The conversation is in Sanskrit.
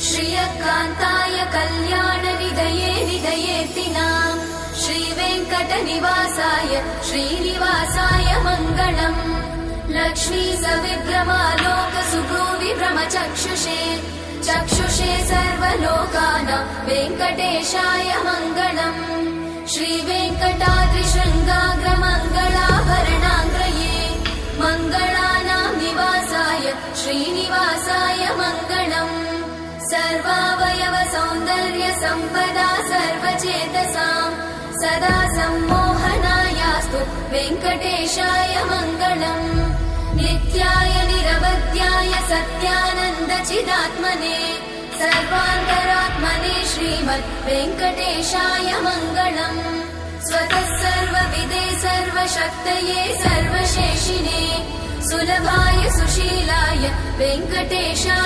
श्रियकान्ताय कल्याणनिधये निधयेतिनाम् श्रीवेङ्कटनिवासाय श्रीनिवासाय मङ्गलम्। लक्ष्मी सविभ्रमालोकसुभ्रूविभ्रमचक्षुषे चक्षुषे सर्वलोकानां वेङ्कटेशाय मङ्गलम्। श्रीवेङ्कटाद्रिशृङ्गाग्रमङ्गलाभरणाङ्ग्रये मङ्गलानां निवासाय श्रीनिवासाय मङ्गलम्। सर्वावयव सौन्दर्य सम्पदा सर्वचेतसां सदा सम्मोहनायास्तु वेङ्कटेशाय मङ्गलम्। नित्याय निरवध्याय सत्यानन्द चिदात्मने सर्वान्तरात्मने श्रीमद् वेङ्कटेशाय मङ्गलम्। स्वतः सर्वविदे सर्वशक्तये सर्वशेषिने सुलभाय सुशीलाय वेङ्कटेशाय